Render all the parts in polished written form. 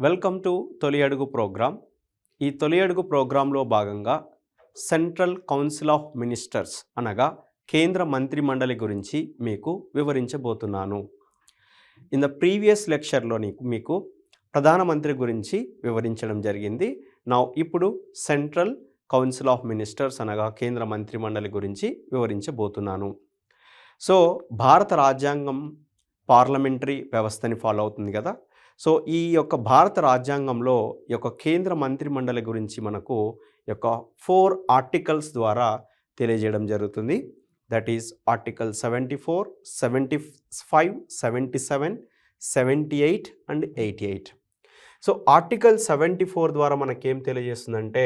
Welcome to తొలి అడుగు programme. ఈ తొలి అడుగు ప్రోగ్రాంలో భాగంగా సెంట్రల్ కౌన్సిల్ ఆఫ్ మినిస్టర్స్ అనగా కేంద్ర మంత్రి మండలి గురించి మీకు వివరించబోతున్నాను. ఇన్ ద ప్రీవియస్ లెక్చర్లోని మీకు ప్రధానమంత్రి గురించి వివరించడం జరిగింది. ఇప్పుడు సెంట్రల్ కౌన్సిల్ ఆఫ్ మినిస్టర్స్ అనగా కేంద్ర మంత్రి మండలి గురించి వివరించబోతున్నాను. సో భారత రాజ్యాంగం పార్లమెంటరీ వ్యవస్థని ఫాలో అవుతుంది కదా. సో ఈ యొక్క భారత రాజ్యాంగంలో ఈ యొక్క కేంద్ర మంత్రి మండలి గురించి మనకు ఈ యొక్క 4 ఆర్టికల్స్ ద్వారా తెలియజేయడం జరుగుతుంది. That is article 74, 75, 77, 78 and 88. So article 74 ద్వారా మనకేం తెలియజేస్తుందంటే,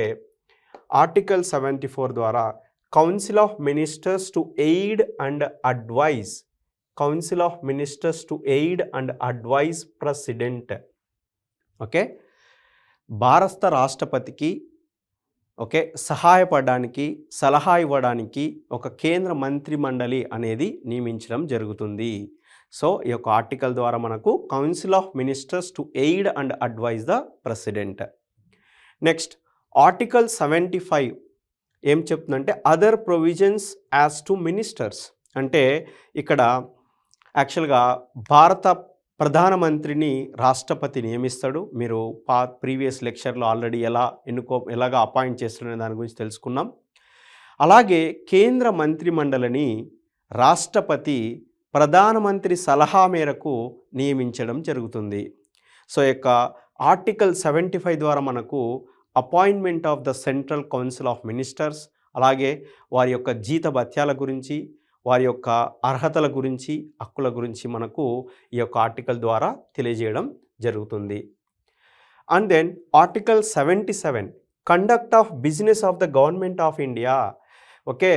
ఆర్టికల్ 74 ద్వారా council of ministers to aid and advise council of ministers to aid and advise president. Okay, భారత రాష్ట్రపతికి సహాయపడడానికి, సలహా ఇవ్వడానికి ఒక కేంద్ర మంత్రి మండలి అనేది నియమించడం జరుగుతుంది. సో ఈ యొక్క ఆర్టికల్ ద్వారా మనకు council of ministers to aid and advise the president. Next article 75 ఏం చెప్తుందంటే other provisions as to ministers. అంటే ఇక్కడ యాక్చువల్గా భారత ప్రధానమంత్రిని రాష్ట్రపతి నియమిస్తాడు. మీరు ప్రీవియస్ లెక్చర్లో ఆల్రెడీ ఎలాగా అపాయింట్ చేస్తున్న దాని గురించి తెలుసుకున్నాం. అలాగే కేంద్ర మంత్రి మండలిని రాష్ట్రపతి ప్రధానమంత్రి సలహా మేరకు నియమించడం జరుగుతుంది. సో యొక్క ఆర్టికల్ 75 ద్వారా మనకు appointment of the central council of ministers, అలాగే వారి యొక్క జీతభత్యాల గురించి, వారి యొక్క అర్హతల గురించి, హక్కుల గురించి మనకు ఈ యొక్క ఆర్టికల్ ద్వారా తెలియజేయడం జరుగుతుంది. And then article 77 conduct of business of the government of India. Okay,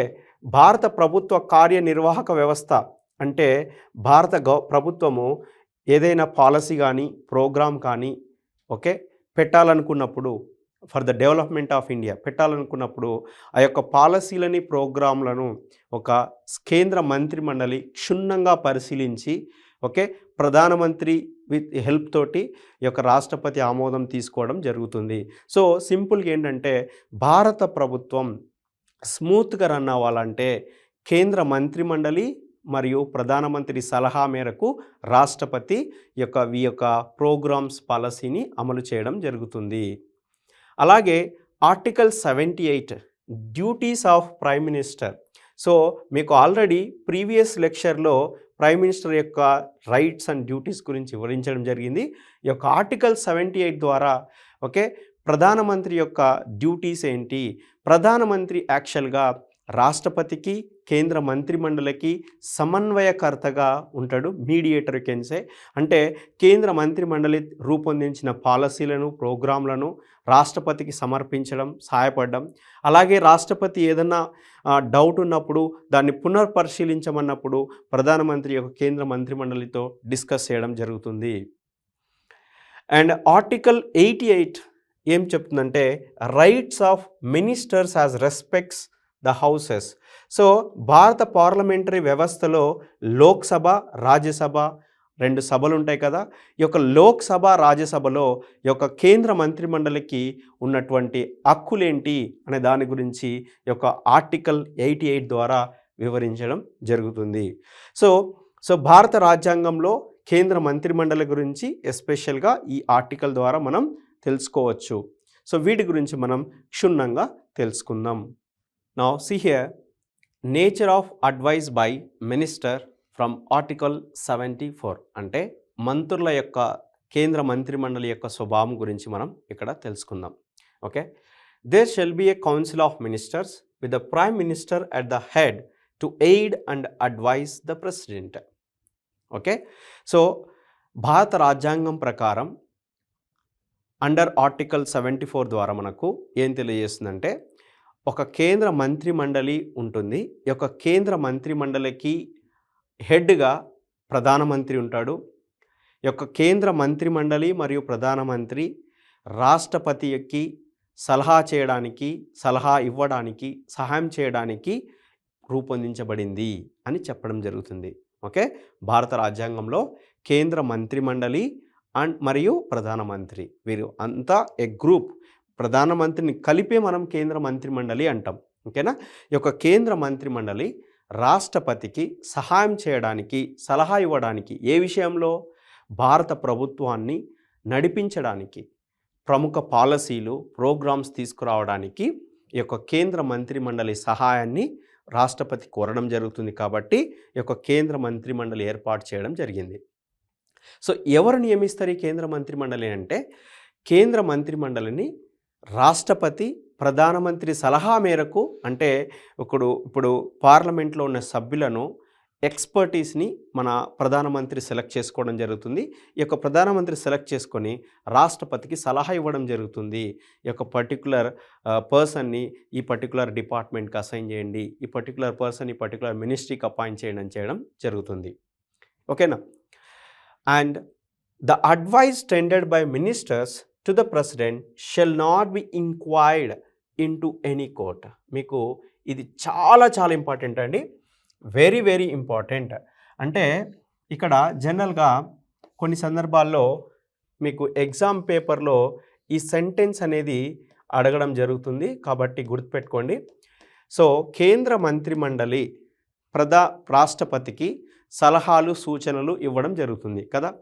భారత ప్రభుత్వ కార్యనిర్వాహక వ్యవస్థ అంటే భారత ప్రభుత్వము ఏదైనా పాలసీ కానీ ప్రోగ్రామ్ కానీ పెట్టాలనుకున్నప్పుడు, for the development of India పెట్టాలనుకున్నప్పుడు ఆ యొక్క పాలసీలని, ప్రోగ్రాంలను ఒక కేంద్ర మంత్రి మండలి క్షుణ్ణంగా పరిశీలించి ప్రధానమంత్రి విత్ హెల్ప్ తోటి ఈ యొక్క రాష్ట్రపతి ఆమోదం తీసుకోవడం జరుగుతుంది. సో సింపుల్గా ఏంటంటే భారత ప్రభుత్వం స్మూత్గా రన్ అవ్వాలంటే కేంద్ర మంత్రి మండలి మరియు ప్రధానమంత్రి సలహా మేరకు రాష్ట్రపతి ఈ యొక్క ప్రోగ్రామ్స్, పాలసీని అమలు చేయడం జరుగుతుంది. అలాగే article 78 duties of prime minister. So మీకు ఆల్రెడీ ప్రీవియస్ లెక్చర్లో ప్రైమ్ మినిస్టర్ యొక్క రైట్స్ అండ్ డ్యూటీస్ గురించి వివరించడం జరిగింది. ఈ యొక్క ఆర్టికల్ 78 ద్వారా ప్రధానమంత్రి యొక్క డ్యూటీస్ ఏంటి, ప్రధానమంత్రి యాక్చువల్గా రాష్ట్రపతికి, కేంద్ర మంత్రి మండలికి సమన్వయకర్తగా ఉంటాడు, మీడియేటర్ కెన్సే. అంటే కేంద్ర మంత్రి మండలి రూపొందించిన పాలసీలను, ప్రోగ్రాంలను రాష్ట్రపతికి సమర్పించడం, సహాయపడడం, అలాగే రాష్ట్రపతి ఏదన్నా డౌట్ ఉన్నప్పుడు దాన్ని పునర్పరిశీలించమన్నప్పుడు ప్రధానమంత్రి యొక్క కేంద్ర మంత్రి మండలితో డిస్కస్ చేయడం జరుగుతుంది. అండ్ ఆర్టికల్ 88 ఏం చెప్తుందంటే rights of ministers as respects the houses. So భారత పార్లమెంటరీ వ్యవస్థలో లోక్సభ, రాజ్యసభ 2 సభలు ఉంటాయి కదా. ఈ యొక్క లోక్సభ, రాజ్యసభలో ఈ యొక్క కేంద్ర మంత్రి మండలికి ఉన్నటువంటి హక్కులేంటి అనే దాని గురించి ఈ యొక్క ఆర్టికల్ 88 ద్వారా వివరించడం జరుగుతుంది. సో భారత రాజ్యాంగంలో కేంద్ర మంత్రి మండలి గురించి ఎస్పెషల్గా ఈ ఆర్టికల్ ద్వారా మనం తెలుసుకోవచ్చు. సో వీటి గురించి మనం క్షుణ్ణంగా తెలుసుకుందాం. Now see here, nature of advice by minister from article 74. అంటే మంత్రుల యొక్క, కేంద్ర మంత్రి మండలి యొక్క స్వభావం గురించి మనం ఇక్కడ తెలుసుకుందాం. There shall be a council of ministers with the prime minister at the head to aid and advise the president. So భారత రాజ్యాంగం ప్రకారం అండర్ ఆర్టికల్ 74 ద్వారా మనకు ఏం తెలియజేస్తుందంటే ఒక కేంద్ర మంత్రి మండలి ఉంటుంది. ఈ యొక్క కేంద్ర మంత్రి మండలికి హెడ్గా ప్రధానమంత్రి ఉంటాడు. ఈ యొక్క కేంద్ర మంత్రి మండలి మరియు ప్రధానమంత్రి రాష్ట్రపతికి సలహా చేయడానికి, సలహా ఇవ్వడానికి, సహాయం చేయడానికి రూపొందించబడింది అని చెప్పడం జరుగుతుంది. భారత రాజ్యాంగంలో కేంద్ర మంత్రి మండలి అండ్ మరియు ప్రధానమంత్రి, వీరు అంతా ఎ గ్రూప్. ప్రధానమంత్రిని కలిపే మనం కేంద్ర మంత్రిమండలి అంటాం. ఓకేనా? ఈ యొక్క కేంద్ర మంత్రిమండలి రాష్ట్రపతికి సహాయం చేయడానికి, సలహా ఇవ్వడానికి, ఏ విషయంలో? భారత ప్రభుత్వాన్ని నడిపించడానికి, ప్రముఖ పాలసీలు, ప్రోగ్రామ్స్ తీసుకురావడానికి ఈ యొక్క కేంద్ర మంత్రిమండలి సహాయాన్ని రాష్ట్రపతి కోరడం జరుగుతుంది. కాబట్టి ఈ యొక్క కేంద్ర మంత్రిమండలి ఏర్పాటు చేయడం జరిగింది. సో ఎవరు నియమిస్తారు ఈ కేంద్ర మంత్రిమండలి అంటే, కేంద్ర మంత్రిమండలిని రాష్ట్రపతి ప్రధానమంత్రి సలహా మేరకు, అంటే ఇప్పుడు పార్లమెంట్లో ఉన్న సభ్యులను, ఎక్స్పర్టీస్ని మన ప్రధానమంత్రి సెలెక్ట్ చేసుకోవడం జరుగుతుంది. ఈ యొక్క ప్రధానమంత్రి సెలెక్ట్ చేసుకొని రాష్ట్రపతికి సలహా ఇవ్వడం జరుగుతుంది. ఈ యొక్క పర్టికులర్ పర్సన్ని ఈ పర్టికులర్ డిపార్ట్మెంట్కి అసైన్ చేయండి, ఈ పర్టికులర్ పర్సన్ ఈ పర్టికులర్ మినిస్ట్రీకి అపాయింట్ చేయడం జరుగుతుంది. ఓకేనా? And the advice tendered by ministers to the president shall not be inquired into any court. మీకు ఇది చాలా చాలా ఇంపార్టెంట్ అండి, వెరీ వెరీ ఇంపార్టెంట్. అంటే ఇక్కడ జనరల్గా కొన్ని సందర్భాల్లో మీకు ఎగ్జామ్ పేపర్లో ఈ సెంటెన్స్ అనేది అడగడం జరుగుతుంది, కాబట్టి గుర్తుపెట్టుకోండి. సో కేంద్ర మంత్రిమండలి రాష్ట్రపతికి సలహాలు, సూచనలు ఇవ్వడం జరుగుతుంది కదా.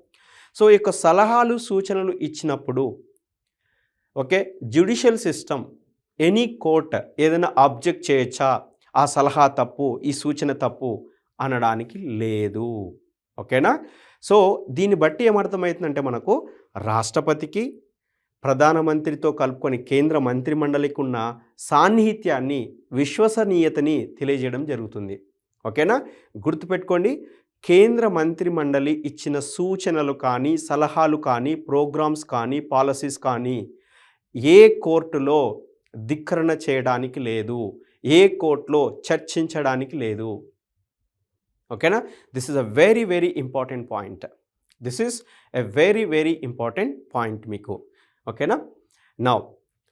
సో ఈ యొక్క సలహాలు, సూచనలు ఇచ్చినప్పుడు okay, judicial system, any court ఏదైనా ఆబ్జెక్ట్ చేయొచ్చా? ఆ సలహా తప్పు, ఈ సూచన తప్పు అనడానికి లేదు. ఓకేనా? సో దీన్ని బట్టి ఏమర్థమవుతుందంటే, మనకు రాష్ట్రపతికి ప్రధానమంత్రితో కలుపుకొని కేంద్ర మంత్రిమండలికి ఉన్న సాన్నిహిత్యాన్ని, విశ్వసనీయతని తెలియజేయడం జరుగుతుంది. ఓకేనా? గుర్తుపెట్టుకోండి, కేంద్ర మంత్రిమండలి ఇచ్చిన సూచనలు కానీ, సలహాలు కానీ, ప్రోగ్రామ్స్ కానీ, పాలసీస్ కానీ ఏ కోర్టులో ధిక్కరణ చేయడానికి లేదు, ఏ కోర్టులో చర్చించడానికి లేదు. ఓకేనా? This is a very very important point. This is a very very important point మీకు. ఓకేనా? Now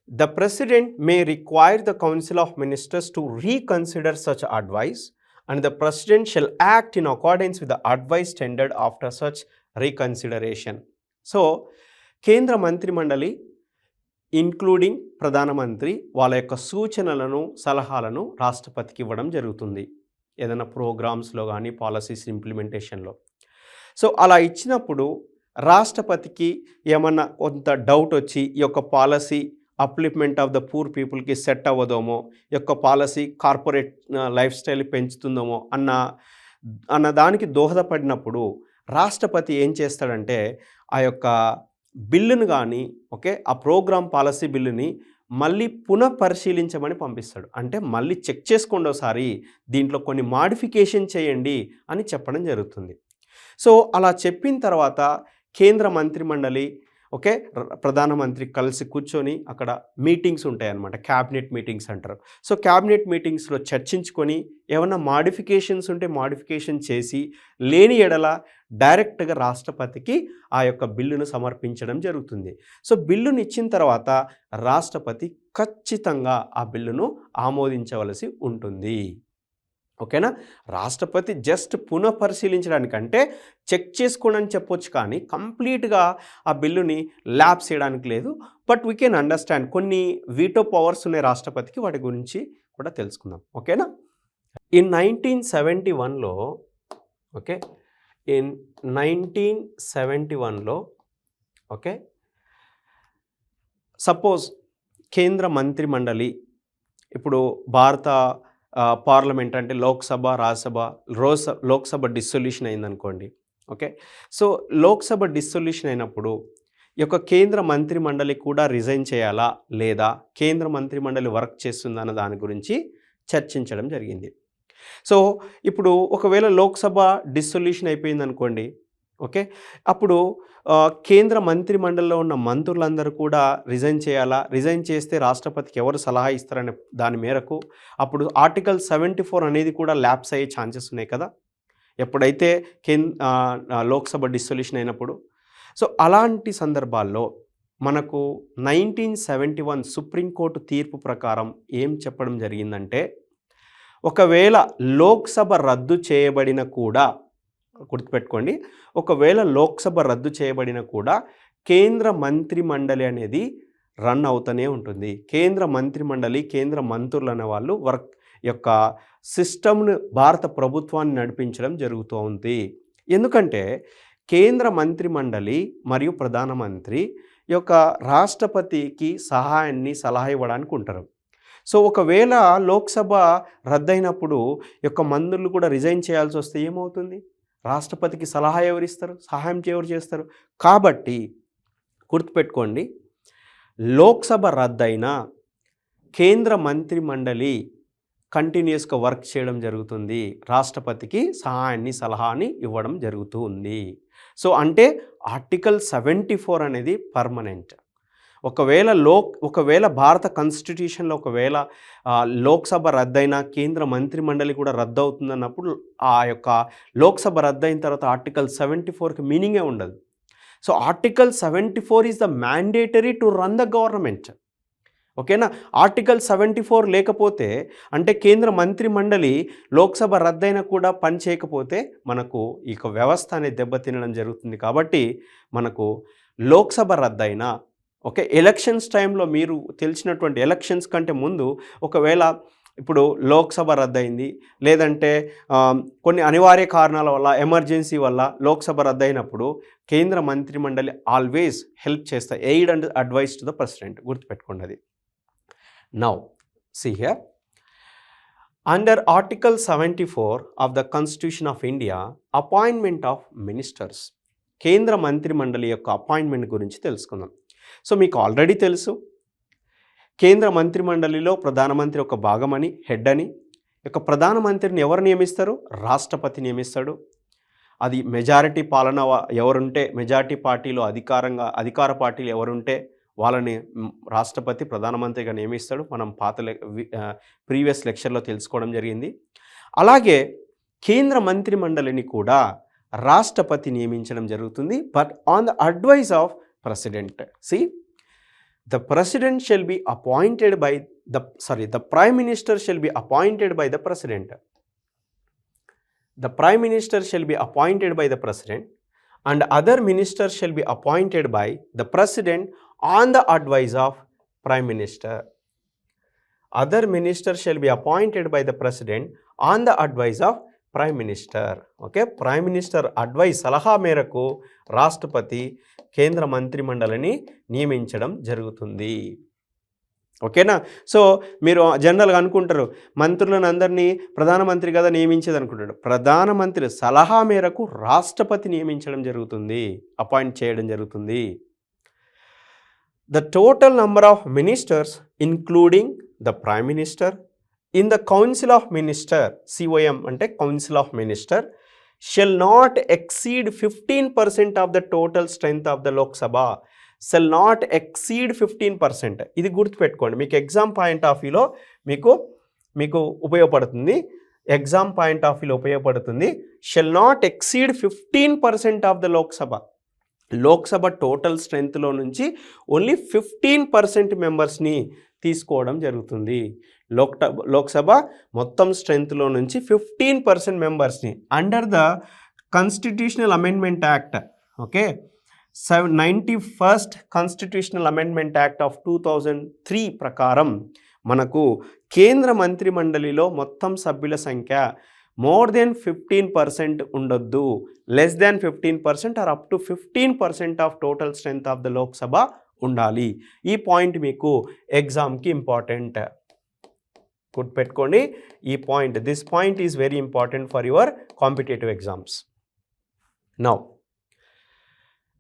the president may require the council of ministers to reconsider such advice and the president shall act in accordance with the advice tendered after such reconsideration. So కేంద్ర మంత్రిమండలి including ప్రధానమంత్రి వాళ్ళ యొక్క సూచనలను, సలహాలను రాష్ట్రపతికి ఇవ్వడం జరుగుతుంది, ఏదైనా ప్రోగ్రామ్స్లో కానీ, పాలసీస్ ఇంప్లిమెంటేషన్లో. సో అలా ఇచ్చినప్పుడు రాష్ట్రపతికి ఏమన్నా కొంత డౌట్ వచ్చి ఈ యొక్క పాలసీ అప్లిప్మెంట్ ఆఫ్ ద పూర్ పీపుల్కి సెట్ అవ్వదేమో, యొక్క పాలసీ కార్పొరేట్ లైఫ్ స్టైల్ పెంచుతుందేమో అన్న దానికి దోహదపడినప్పుడు రాష్ట్రపతి ఏం చేస్తాడంటే, ఆ యొక్క బిల్లును కానీ ఓకే, ఆ ప్రోగ్రామ్ పాలసీ బిల్లుని మళ్ళీ పునఃపరిశీలించమని పంపిస్తాడు. అంటే మళ్ళీ చెక్ చేసుకోండి ఒకసారి, దీంట్లో కొన్ని మాడిఫికేషన్ చేయండి అని చెప్పడం జరుగుతుంది. సో అలా చెప్పిన తర్వాత కేంద్ర మంత్రిమండలి ఓకే, ప్రధానమంత్రి కలిసి కూర్చొని అక్కడ మీటింగ్స్ ఉంటాయి అన్నమాట, క్యాబినెట్ మీటింగ్స్ అంటారు. సో క్యాబినెట్ మీటింగ్స్లో చర్చించుకొని ఏమన్నా మాడిఫికేషన్స్ ఉంటే మాడిఫికేషన్ చేసి, లేని ఎడల డైరెక్ట్గా రాష్ట్రపతికి ఆ యొక్క బిల్లును సమర్పించడం జరుగుతుంది. సో బిల్లును ఇచ్చిన తర్వాత రాష్ట్రపతి ఖచ్చితంగా ఆ బిల్లును ఆమోదించవలసి ఉంటుంది. ఓకేనా? రాష్ట్రపతి జస్ట్ పునఃపరిశీలించడానికంటే చెక్ చేసుకోండి అని చెప్పొచ్చు, కానీ కంప్లీట్గా ఆ బిల్లుని ల్యాప్స్ చేయడానికి లేదు. బట్ వీ కెన్ అండర్స్టాండ్ కొన్ని వీటో పవర్స్ ఉన్నాయి రాష్ట్రపతికి, వాటి గురించి కూడా తెలుసుకుందాం. ఓకేనా? ఇన్ 1971లో ఓకే, ఇన్ 1971లో ఓకే, సపోజ్ కేంద్ర మంత్రిమండలి ఇప్పుడు భారత పార్లమెంట్ అంటే లోక్సభ, రాజ్యసభ, లోక్సభ డిస్సొల్యూషన్ అయిందనుకోండి. ఓకే, సో లోక్సభ డిస్సొల్యూషన్ అయినప్పుడు ఈ యొక్క కేంద్ర మంత్రిమండలి కూడా రిజైన్ చేయాలా లేదా, కేంద్ర మంత్రిమండలి వర్క్ చేస్తుందా అన్న దాని గురించి చర్చించడం జరిగింది. సో ఇప్పుడు ఒకవేళ లోక్సభ డిస్సొల్యూషన్ అయిపోయింది అనుకోండి, ఓకే, అప్పుడు కేంద్ర మంత్రిమండలిలో ఉన్న మంత్రులందరూ కూడా రిజైన్ చేయాలా, రిజైన్ చేస్తే రాష్ట్రపతికి ఎవరు సలహా ఇస్తారనే దాని మేరకు అప్పుడు ఆర్టికల్ 74 అనేది కూడా ల్యాప్స్ అయ్యే ఛాన్సెస్ ఉన్నాయి కదా, ఎప్పుడైతే లోక్సభ డిస్సొల్యూషన్ అయినప్పుడు. సో అలాంటి సందర్భాల్లో మనకు 1971 సుప్రీంకోర్టు తీర్పు ప్రకారం ఏం చెప్పడం జరిగిందంటే, ఒకవేళ లోక్సభ రద్దు చేయబడిన కూడా గుర్తుపెట్టుకోండి. ఒకవేళ లోక్సభ రద్దు చేయబడినా కూడా కేంద్ర మంత్రి మండలి అనేది రన్ అవుతూనే ఉంటుంది. కేంద్ర మంత్రి మండలి, కేంద్ర మంత్రులు అనే వాళ్ళు వర్క్ యొక్క సిస్టమ్ను భారత ప్రభుత్వాన్ని నడిపించడం జరుగుతూ ఉంది. ఎందుకంటే కేంద్ర మంత్రి మండలి మరియు ప్రధానమంత్రి యొక్క రాష్ట్రపతికి సలహా ఇవ్వడానికి ఉంటారు. సో ఒకవేళ లోక్సభ రద్దయినప్పుడు యొక్క మంత్రులు కూడా రిజైన్ చేయాల్సి వస్తే ఏమవుతుంది? రాష్ట్రపతికి సలహా ఎవరిస్తారు? సహాయం ఎవరు చేస్తారు? కాబట్టి గుర్తుపెట్టుకోండి, లోక్సభ రద్దయినా కేంద్ర మంత్రి మండలి కంటిన్యూస్గా వర్క్ చేయడం జరుగుతుంది. రాష్ట్రపతికి సలహాని ఇవ్వడం జరుగుతూ ఉంది. సో అంటే ఆర్టికల్ 74 అనేది పర్మనెంట్. ఒకవేళ భారత కాన్స్టిట్యూషన్లో లోక్సభ రద్దయినా కేంద్ర మంత్రి మండలి కూడా రద్దు అవుతుందన్నప్పుడు ఆ యొక్క లోక్సభ రద్దయిన తర్వాత ఆర్టికల్ 74కి మీనింగే ఉండదు. So article 74 is the mandatory to run the government. ఓకేనా? ఆర్టికల్ 74 లేకపోతే అంటే కేంద్ర మంత్రి మండలి లోక్సభ రద్దయినా కూడా పని చేయకపోతే మనకు ఈ వ్యవస్థ అనేది దెబ్బతినడం జరుగుతుంది. కాబట్టి మనకు లోక్సభ రద్దయినా ఎలక్షన్స్ టైంలో మీరు తెలిసినటువంటి ఎలక్షన్స్ కంటే ముందు ఒకవేళ ఇప్పుడు లోక్సభ రద్దయింది, లేదంటే కొన్ని అనివార్య కారణాల వల్ల, ఎమర్జెన్సీ వల్ల లోక్సభ రద్దయినప్పుడు కేంద్ర మంత్రి మండలి ఆల్వేస్ హెల్ప్ చేస్తాయి. Aid and advice to the president. గుర్తుపెట్టుకోండి అది. Now, see here, under Article 74 of the Constitution of India, appointment of ministers, కేంద్ర మంత్రి మండలి యొక్క అపాయింట్మెంట్ గురించి తెలుసుకుందాం. సో మీకు ఆల్రెడీ తెలుసు, కేంద్ర మంత్రి మండలిలో ప్రధానమంత్రి ఒక భాగమని, హెడ్ అని. యొక్క ప్రధానమంత్రిని ఎవరు నియమిస్తారు? రాష్ట్రపతి నియమిస్తాడు. అది మెజారిటీ పాలన ఎవరుంటే, మెజారిటీ పార్టీలో అధికార పార్టీలు ఎవరుంటే వాళ్ళని రాష్ట్రపతి ప్రధానమంత్రిగా నియమిస్తాడు. మనం ప్రీవియస్ లెక్చర్లో తెలుసుకోవడం జరిగింది. అలాగే కేంద్ర మంత్రి మండలిని కూడా రాష్ట్రపతి నియమించడం జరుగుతుంది, but on the advice of president. The president shall be appointed by the prime minister shall be appointed by the president. The prime minister shall be appointed by the president and other ministers shall be appointed by the president on the advice of prime minister. Other ministers shall be appointed by the president on the advice of prime minister. Okay, prime minister advice సలహా మేరకు రాష్ట్రపతి కేంద్ర మంత్రి మండలిని నియమించడం జరుగుతుంది. ఓకేనా? So మీరు జనరల్గా అనుకుంటారు మంత్రులను అందరినీ ప్రధానమంత్రి కదా నియమించేది అనుకుంటాడు. ప్రధానమంత్రి సలహా మేరకు రాష్ట్రపతి నియమించడం జరుగుతుంది, అపాయింట్ చేయడం జరుగుతుంది. The total number of ministers including the prime minister in the council of minister, COM అంటే council of minister, shall not exceed 15% of the total strength of the Lok Sabha. Shall not exceed 15%. ఇది గుర్తుపెట్టుకోండి, మీకు exam point of వ్యూలో మీకు ఉపయోగపడుతుంది. Exam point of వ్యూలో ఉపయోగపడుతుంది. Shall not exceed 15% of the Lok Sabha total స్ట్రెంత్లో నుంచి ఓన్లీ 15% మెంబర్స్ని తీసుకోవడం జరుగుతుంది. లోక్సభ మొత్తం స్ట్రెంత్లో నుంచి 15% మెంబర్స్ని under the constitutional amendment act. Okay, 91st constitutional amendment act of 2003 ప్రకారం మనకు కేంద్ర మంత్రి మండలిలో మొత్తం సభ్యుల సంఖ్య మోర్ దెన్ 15% ఉండొద్దు. Less than 15% or up to 15% of total strength of the Lok Sabha ఉండాలి. ఈ పాయింట్ మీకు ఎగ్జామ్కి ఇంపార్టెంట్. గుర్తుపెట్టుకోండి ఈ point. This point is very important for your competitive exams. Now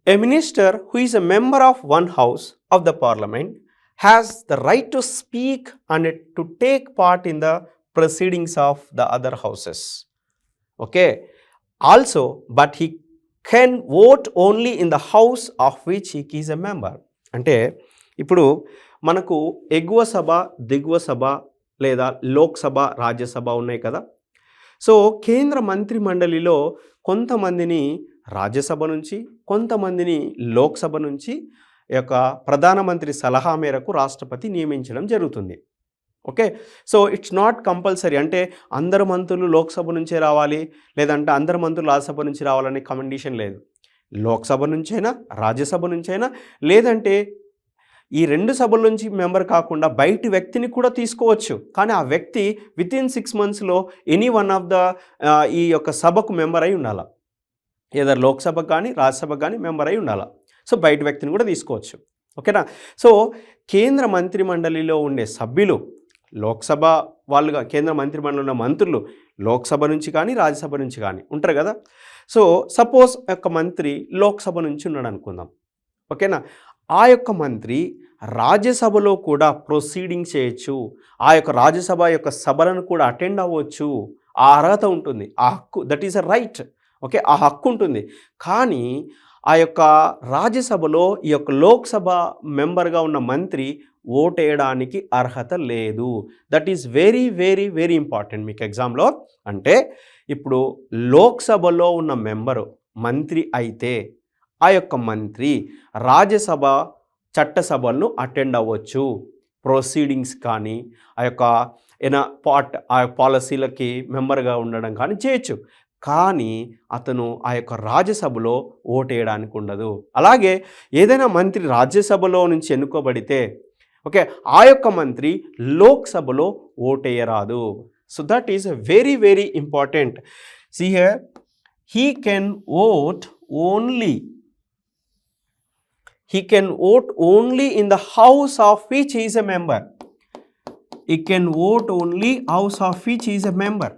a minister who is a member of one house of the parliament has the right to speak and to take part in the proceedings of the other houses. Okay, also but he can vote only in the house of which he is a member. అంటే ఇప్పుడు మనకు ఎగువ సభ, దిగువ సభ లేదా లోక్సభ, రాజ్యసభ ఉన్నాయి కదా. So కేంద్ర మంత్రి మండలిలో కొంతమందిని రాజ్యసభ నుంచి, కొంతమందిని లోక్సభ నుంచి యొక్క ప్రధానమంత్రి సలహా మేరకు రాష్ట్రపతి నియమించడం జరుగుతుంది. Okay. So it's not compulsory అంటే అందరు మంత్రులు లోక్సభ నుంచే రావాలి, లేదంటే అందరు మంత్రులు రాజ్యసభ నుంచి రావాలనే కండిషన్ లేదు. లోక్సభ నుంచైనా, రాజ్యసభ నుంచైనా, లేదంటే ఈ 2 సభల నుంచి మెంబర్ కాకుండా బయటి వ్యక్తిని కూడా తీసుకోవచ్చు. కానీ ఆ వ్యక్తి వితిన్ 6 మంత్స్‌లో ఎనీ వన్ ఆఫ్ ద ఈ యొక్క సభకు మెంబర్ అయి ఉండాల. ఏదర్ లోక్సభకు కానీ, రాజ్యసభకు కానీ మెంబర్ అయి ఉండాల. సో బయటి వ్యక్తిని కూడా తీసుకోవచ్చు. ఓకేనా? సో కేంద్ర మంత్రిమండలిలో ఉండే సభ్యులు లోక్సభ వాళ్ళుగా, కేంద్ర మంత్రిమండలిలో ఉన్న మంత్రులు లోక్సభ నుంచి కానీ, రాజ్యసభ నుంచి కానీ ఉంటారు కదా. సో సపోజ్ ఒక మంత్రి లోక్సభ నుంచి ఉన్నాడు అనుకుందాం. ఓకేనా? ఆ యొక్క మంత్రి రాజ్యసభలో కూడా ప్రొసీడింగ్ చేయొచ్చు. ఆ యొక్క రాజ్యసభ యొక్క సభలను కూడా అటెండ్ అవ్వచ్చు. ఆ అర్హత ఉంటుంది. ఆ హక్కు, that is a right. Okay, ఆ హక్కు ఉంటుంది. కానీ ఆ యొక్క రాజ్యసభలో ఈ యొక్క లోక్సభ మెంబర్గా ఉన్న మంత్రి ఓటేయడానికి అర్హత లేదు. That is very very very important మీకు ఎగ్జామ్లో. అంటే ఇప్పుడు లోక్సభలో ఉన్న మెంబరు మంత్రి అయితే ఆ యొక్క మంత్రి రాజ్యసభ చట్టసభలను అటెండ్ అవ్వచ్చు. ప్రొసీడింగ్స్ కానీ ఆ యొక్క ఆ పాలసీలకి మెంబర్గా ఉండడం కానీ చేయొచ్చు. కానీ అతను ఆ యొక్క రాజ్యసభలో ఓటేయడానికి ఉండదు. అలాగే ఏదైనా మంత్రి రాజ్యసభలో నుంచి ఎన్నుకోబడితే ఓకే, ఆ యొక్క మంత్రి లోక్సభలో ఓటేయరాదు. So that is very very important. See here, he can vote only in the house of which he is a member. He can vote only house of which he is a member.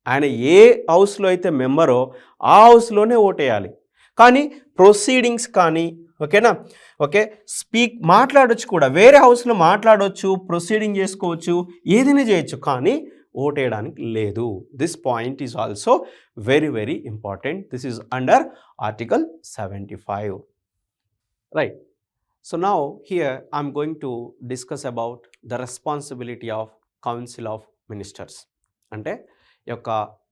ఆయన ఏ హౌస్లో అయితే మెంబరో ఆ హౌస్లోనే ఓటేయాలి. కానీ proceedings కానీ ఓకేనా, okay, మాట్లాడొచ్చు కూడా, వేరే హౌస్లో మాట్లాడవచ్చు, ప్రొసీడింగ్ చేసుకోవచ్చు, ఏదైనా చేయొచ్చు, కానీ ఓటేయడానికి లేదు. This point is also very very important. This is under article 75. Right. So now here I am going to discuss about the responsibility of Council of Ministers. అంటే ఈ యొక్క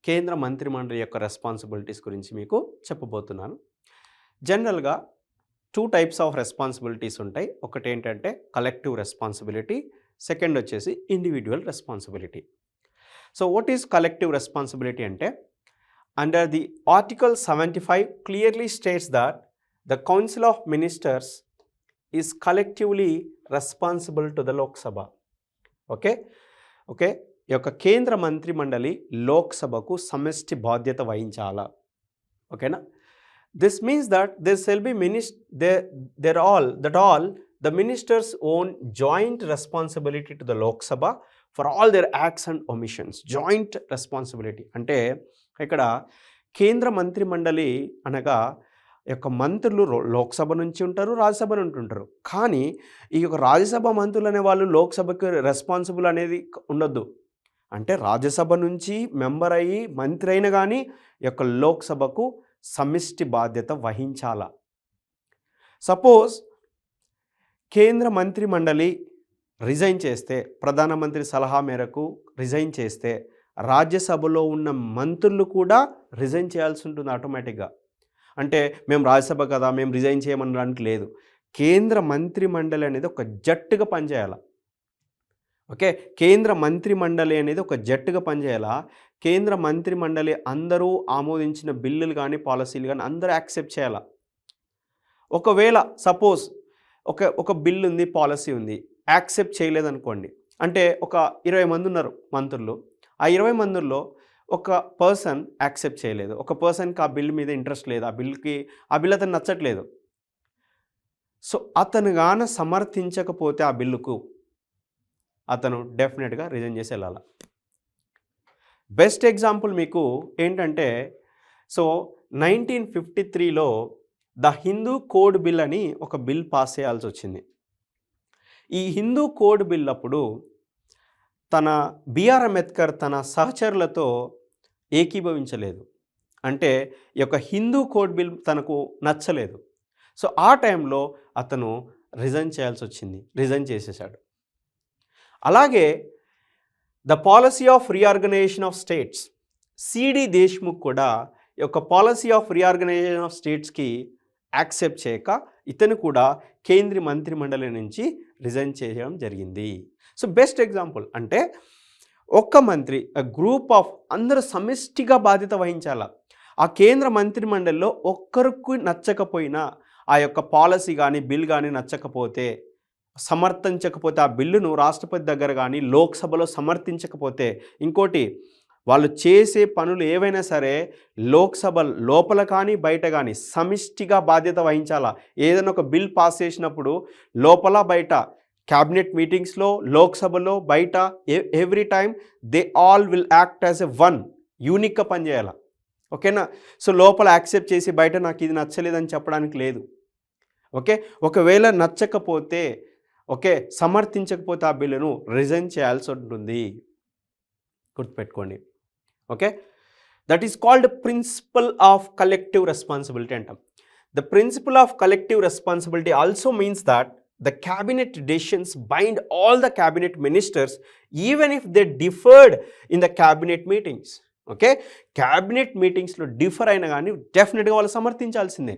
కేంద్ర మంత్రిమండలి యొక్క రెస్పాన్సిబిలిటీస్ గురించి మీకు చెప్పబోతున్నాను. జనరల్గా 2 టైప్స్ ఆఫ్ రెస్పాన్సిబిలిటీస్ ఉంటాయి. ఒకటి ఏంటంటే కలెక్టివ్ రెస్పాన్సిబిలిటీ, సెకండ్ వచ్చేసి individual responsibility. So what is collective responsibility అంటే, under the article 75 clearly states that the Council of Ministers is collectively responsible to the Lok Sabha. Okay? ఈ యొక్క కేంద్ర మంత్రి మండలి లోక్సభకు సమష్టి బాధ్యత వహించాలా. ఓకేనా? This means that this will be all the ministers own joint responsibility to the Lok Sabha for all their acts and omissions. Joint responsibility అంటే ఇక్కడ కేంద్ర మంత్రి మండలి అనగా యొక్క మంత్రులు లోక్సభ నుంచి ఉంటారు, రాజ్యసభ నుంచి ఉంటారు. కానీ ఈ యొక్క రాజ్యసభ మంత్రులు అనే వాళ్ళు లోక్సభకి రెస్పాన్సిబుల్ అనేది ఉండొద్దు. అంటే రాజ్యసభ నుంచి మెంబర్ అయ్యి మంత్రి అయినా కానీ ఈ యొక్క లోక్సభకు సమిష్టి బాధ్యత వహించాల. సపోజ్ కేంద్ర మంత్రి మండలి రిజైన్ చేస్తే, ప్రధానమంత్రి సలహా మేరకు రిజైన్ చేస్తే, రాజ్యసభలో ఉన్న మంత్రులు కూడా రిజైన్ చేయాల్సి ఉంటుంది ఆటోమేటిక్గా. అంటే మేము రాజ్యసభ కదా, మేము రిజైన్ చేయమనడానికి లేదు. కేంద్ర మంత్రి మండలి అనేది ఒక జట్టుగా పనిచేయాలి. ఓకే, కేంద్ర మంత్రి మండలి అనేది ఒక జట్టుగా పనిచేయాలా. కేంద్ర మంత్రి మండలి అందరూ ఆమోదించిన బిల్లులు కానీ పాలసీలు కానీ అందరూ యాక్సెప్ట్ చేయాలా. ఒకవేళ సపోజ్ ఒక బిల్లు ఉంది, పాలసీ ఉంది, యాక్సెప్ట్ చేయలేదనుకోండి, అంటే ఒక 20 మంది ఉన్నారు మంత్రులు. ఆ 20 మందిలో ఒక పర్సన్ యాక్సెప్ట్ చేయలేదు, ఒక పర్సన్కి ఆ బిల్ మీద ఇంట్రెస్ట్ లేదు, ఆ బిల్ అతను నచ్చట్లేదు. సో అతను గాన సమర్థించకపోతే ఆ బిల్లుకు అతను డెఫినెట్గా రిజైన్ చేసి వెళ్ళాలి. బెస్ట్ ఎగ్జాంపుల్ మీకు ఏంటంటే, సో 1953లో ద హిందూ కోడ్ బిల్ అని ఒక బిల్ పాస్ చేయాల్సి వచ్చింది. ఈ హిందూ కోడ్ బిల్ అప్పుడు బిఆర్ అంబేద్కర్ తన సహచరులతో ఏకీభవించలేదు. అంటే ఈ యొక్క హిందూ కోడ్ బిల్ తనకు నచ్చలేదు. సో ఆ టైంలో అతను రిజైన్ చేయాల్సి వచ్చింది, రిజైన్ చేసేసాడు. అలాగే the policy of reorganisation of states, C D Deshmukh కూడా ఈ యొక్క పాలసీ ఆఫ్ రీఆర్గనైజేషన్ ఆఫ్ స్టేట్స్కి యాక్సెప్ట్ చేయక ఇతను కూడా కేంద్ర మంత్రి మండలి నుంచి రిజైన్ చేయడం జరిగింది. సో బెస్ట్ ఎగ్జాంపుల్ అంటే ఒక్క మంత్రి గ్రూప్ ఆఫ్ అందరూ సమిష్టిగా బాధ్యత వహించాల. ఆ కేంద్ర మంత్రిమండలిలో ఒక్కరికి నచ్చకపోయినా ఆ యొక్క పాలసీ కానీ బిల్ కానీ నచ్చకపోతే సమర్థించకపోతే ఆ బిల్లును రాష్ట్రపతి దగ్గర కానీ లోక్సభలో సమర్థించకపోతే ఇంకోటి వాళ్ళు చేసే పనులు ఏవైనా సరే లోక్సభ లోపల కానీ బయట కానీ సమిష్టిగా బాధ్యత వహించాలా. ఏదైనా ఒక బిల్ పాస్ చేసినప్పుడు లోపల బయట క్యాబినెట్ మీటింగ్స్లో లోక్సభలో బయట every time they all will act as a one యూనిక్గా పనిచేయాలి. ఓకేనా. సో లోపల యాక్సెప్ట్ చేసి బయట నాకు ఇది నచ్చలేదని చెప్పడానికి లేదు. ఓకే, ఒకవేళ నచ్చకపోతే ఓకే సమర్థించకపోతే ఆ బిల్లును రిజైన్ చేయాల్సి ఉంటుంది. గుర్తుపెట్టుకోండి. Okay, that is called principle of collective responsibility అంటాం. The principle of collective responsibility also means that the cabinet decisions bind all the cabinet ministers even if they differed in the cabinet meetings. Okay, cabinet మీటింగ్స్లో differ అయినా కానీ డెఫినెట్గా వాళ్ళు సమర్థించాల్సిందే.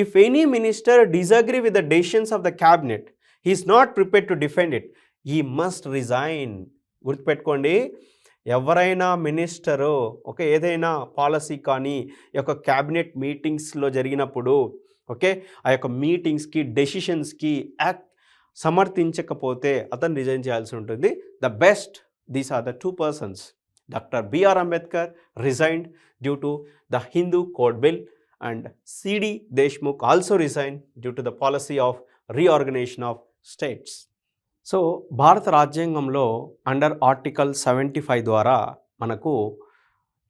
If any minister disagree with the decisions of the cabinet he is not prepared to defend it, he must resign. గుర్తుపెట్టుకోండి, ఎవరైనా minister okay ఏదైనా policy కానీ ఈ యొక్క క్యాబినెట్ మీటింగ్స్లో జరిగినప్పుడు ఓకే ఆ యొక్క మీటింగ్స్కి డెసిషన్స్కి సమర్థించకపోతే అతను రిజైన్ చేయాల్సి ఉంటుంది. The best these are the 2 persons. Doctor B R Ambedkar resigned due to the Hindu code bill and C D Deshmukh also resign due to the policy of reorganisation of states. So భారత రాజ్యాంగంలో అండర్ ఆర్టికల్ 75 ద్వారా మనకు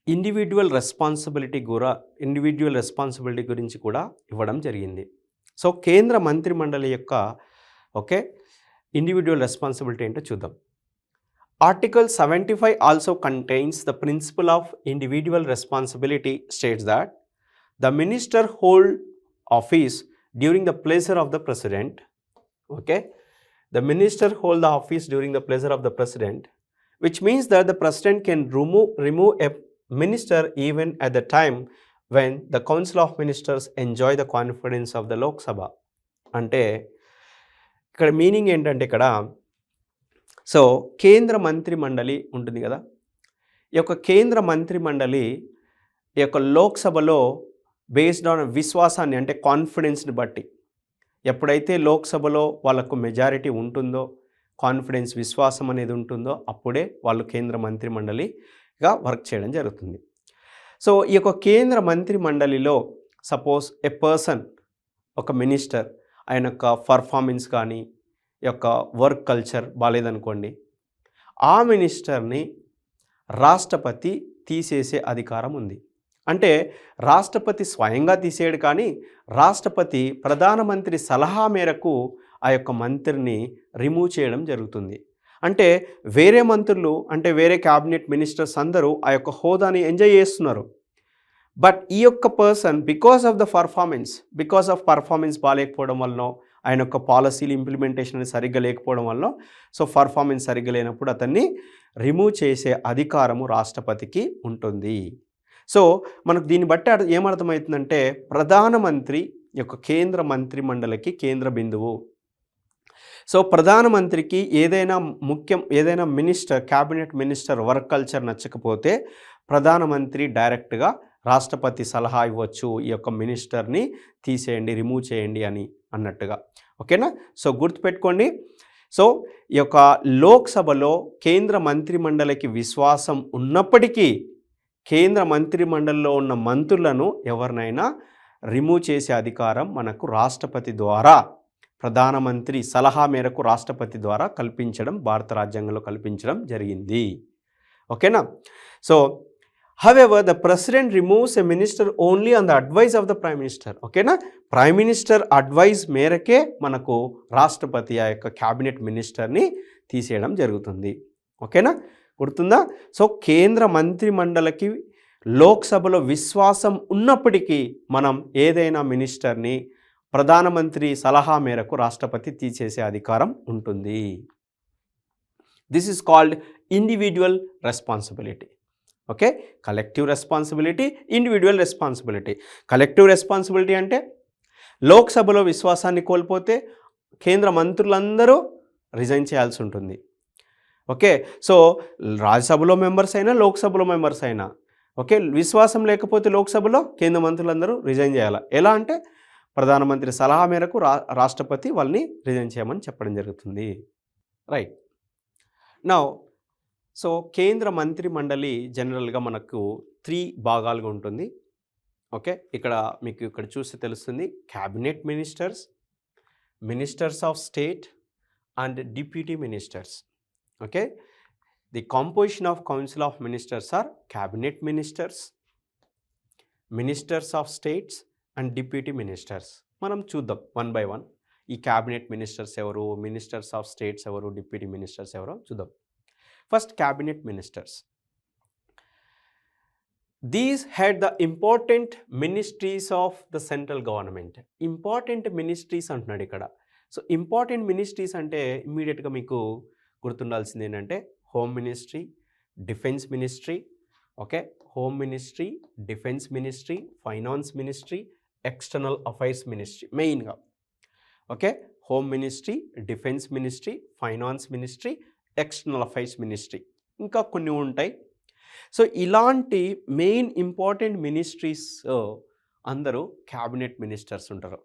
individual responsibility గురించి కూడా ఇవ్వడం జరిగింది. So కేంద్ర మంత్రిమండలి యొక్క ఓకే ఇండివిజువల్ రెస్పాన్సిబిలిటీ ఏంటో చూద్దాం. Article 75 also contains the principle of individual responsibility states that the minister hold office during the pleasure of the president. Okay, the minister hold the office during the pleasure of the president, which means that the president can remove a minister even at the time when the council of ministers enjoy the confidence of the Lok Sabha. అంటే ఇక్కడ meaning ఏంటంటే ఇక్కడ so కేంద్ర మంత్రి మండలి ఉంటుంది కదా, ఈ యొక్క కేంద్ర మంత్రి మండలి ఈ యొక్క లోక్సభలో బేస్డ్ ఆన్ విశ్వాసాన్ని అంటే కాన్ఫిడెన్స్ని బట్టి ఎప్పుడైతే లోక్సభలో వాళ్ళకు మెజారిటీ ఉంటుందో కాన్ఫిడెన్స్ విశ్వాసం అనేది ఉంటుందో అప్పుడే వాళ్ళు కేంద్ర మంత్రి మండలిగా వర్క్ చేయడం జరుగుతుంది. సో ఈ యొక్క కేంద్ర మంత్రి మండలిలో సపోజ్ ఏ పర్సన్ ఒక మినిస్టర్ ఆయన యొక్క పర్ఫార్మెన్స్ కానీ ఈ యొక్క వర్క్ కల్చర్ బాగాలేదనుకోండి, ఆ మినిస్టర్ని రాష్ట్రపతి తీసేసే అధికారం ఉంది. అంటే రాష్ట్రపతి స్వయంగా తీసేయడు కానీ రాష్ట్రపతి ప్రధానమంత్రి సలహా మేరకు ఆ యొక్క మంత్రిని రిమూవ్ చేయడం జరుగుతుంది. అంటే వేరే మంత్రులు అంటే వేరే క్యాబినెట్ మినిస్టర్స్ అందరూ ఆ యొక్క హోదాని ఎంజాయ్ చేస్తున్నారు. బట్ ఈ యొక్క పర్సన్ బికాస్ ఆఫ్ పర్ఫార్మెన్స్ బాగాలేకపోవడం వల్ల ఆయన యొక్క పాలసీలు ఇంప్లిమెంటేషన్ సరిగ్గా లేకపోవడం వల్ల సో పర్ఫార్మెన్స్ సరిగ్గా లేనప్పుడు అతన్ని రిమూవ్ చేసే అధికారము రాష్ట్రపతికి ఉంటుంది. సో మనకు దీన్ని బట్టి ఏమర్థమవుతుందంటే ప్రధానమంత్రి యొక్క కేంద్ర మంత్రి మండలికి కేంద్ర బిందువు. సో ప్రధానమంత్రికి ఏదైనా minister cabinet minister work culture నచ్చకపోతే ప్రధానమంత్రి డైరెక్ట్గా రాష్ట్రపతి సలహా ఇవ్వచ్చు, ఈ యొక్క మినిస్టర్ని తీసేయండి రిమూవ్ చేయండి అని అన్నట్టుగా. ఓకేనా. సో గుర్తుపెట్టుకోండి, సో ఈ యొక్క లోక్సభలో కేంద్ర మంత్రి మండలికి విశ్వాసం ఉన్నప్పటికీ కేంద్ర మంత్రి మండలిలో ఉన్న మంత్రులను ఎవరినైనా రిమూవ్ చేసే అధికారం మనకు రాష్ట్రపతి ద్వారా ప్రధానమంత్రి సలహా మేరకు రాష్ట్రపతి ద్వారా భారత రాజ్యాంగంలో కల్పించడం జరిగింది. ఓకేనా. So however the president removes a minister only on the advice of the prime minister. ఓకేనా, ప్రైమ్ మినిస్టర్ అడ్వైస్ మేరకే మనకు రాష్ట్రపతి ఆ యొక్క క్యాబినెట్ మినిస్టర్ని తీసేయడం జరుగుతుంది. ఓకేనా, గుర్తుందా. సో కేంద్ర మంత్రి మండలికి లోక్సభలో విశ్వాసం ఉన్నప్పటికీ మనం ఏదైనా మినిస్టర్ని ప్రధానమంత్రి సలహా మేరకు రాష్ట్రపతి తీసేసే అధికారం ఉంటుంది. This is called individual responsibility. Okay, collective responsibility, individual responsibility. Collective responsibility అంటే లోక్సభలో విశ్వాసాన్ని కోల్పోతే కేంద్ర మంత్రులందరూ రిజైన్ చేయాల్సి ఉంటుంది. ఓకే. సో రాజ్యసభలో మెంబర్స్ అయినా, లోక్సభలో మెంబర్స్ అయినా ఓకే. విశ్వాసం లేకపోతే లోక్సభలో కేంద్ర మంత్రులందరూ రిజైన్ చేయాలా. ఎలా అంటే ప్రధానమంత్రి సలహా మేరకు రాష్ట్రపతి వాళ్ళని రిజైన్ చేయమని చెప్పడం జరుగుతుంది. రైట్. నౌ సో కేంద్ర మంత్రి మండలి జనరల్‌గా మనకు 3 భాగాలుగా ఉంటుంది. ఓకే. ఇక్కడ మీకు ఇక్కడ చూస్తే తెలుస్తుంది. Cabinet ministers, ministers of state and deputy ministers. Okay. The composition of council of ministers are cabinet ministers, ministers of states and deputy ministers. మనం చూద్దాం వన్ బై వన్. ఈ క్యాబినెట్ మినిస్టర్స్ ఎవరు, మినిస్టర్స్ ఆఫ్ స్టేట్స్ ఎవరు, deputy ministers ఎవరో చూద్దాం. First cabinet ministers. These head the important ministries of the central government. Important ministries అంటున్నాడు ఇక్కడ. So important ministries అంటే ఇమ్మీడియట్గా మీకు గుర్తుండాల్సింది ఏంటంటే home ministry, defence ministry. Okay. Home ministry, defence ministry, finance ministry, external affairs ministry మెయిన్గా. Okay. Home ministry, defence ministry, finance ministry, external affairs ministry, ఇంకా కొన్ని ఉంటాయి. సో ఇలాంటి మెయిన్ ఇంపార్టెంట్ మినిస్ట్రీస్ అందరూ క్యాబినెట్ మినిస్టర్స్ ఉంటారు.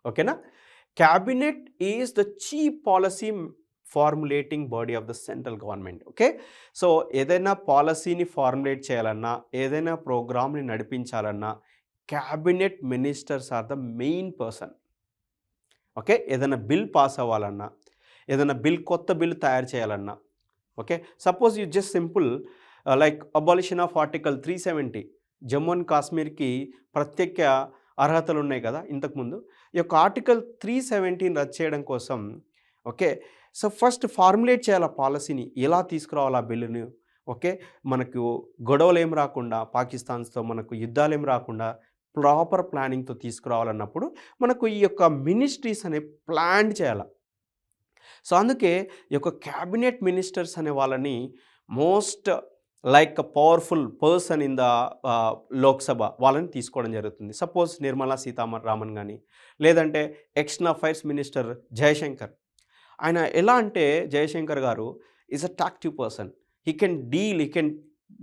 ఓకేనా. Cabinet is the chief policy formulating body of the central government. Okay. So ఏదైనా పాలసీని ఫార్ములేట్ చేయాలన్నా, ఏదైనా ప్రోగ్రామ్ని నడిపించాలన్నా cabinet ministers are the main person. Okay. ఏదైనా బిల్ పాస్ అవ్వాలన్నా, ఏదైనా కొత్త బిల్ తయారు చేయాలన్నా, okay. Suppose you just simple like abolition of article 370. Jammu and కాశ్మీర్కి ప్రత్యేక అర్హతలు ఉన్నాయి కదా ఇంతకుముందు. ఈ యొక్క ఆర్టికల్ 370 రద్దు చేయడం కోసం ఓకే. సో ఫస్ట్ ఫార్ములేట్ చేయాలి ఆ పాలసీని, ఎలా తీసుకురావాలి ఆ బిల్లుని. ఓకే. మనకు గొడవలు ఏం రాకుండా, పాకిస్తాన్స్తో మనకు యుద్ధాలు ఏం రాకుండా ప్రాపర్ ప్లానింగ్తో తీసుకురావాలన్నప్పుడు మనకు ఈ యొక్క మినిస్ట్రీస్ అనే ప్లాన్ చేయాలి. సో అందుకే ఈ యొక్క క్యాబినెట్ మినిస్టర్స్ అనే వాళ్ళని most like powerful person in the Lok Sabha వాళ్ళని తీసుకోవడం జరుగుతుంది. సపోజ్ నిర్మలా సీతారామన్ కానీ, లేదంటే ఎక్స్టర్నల్ అఫైర్స్ మినిస్టర్ జయశంకర్. ఆయన ఎలా అంటే జయశంకర్ గారు is a tactful person. He can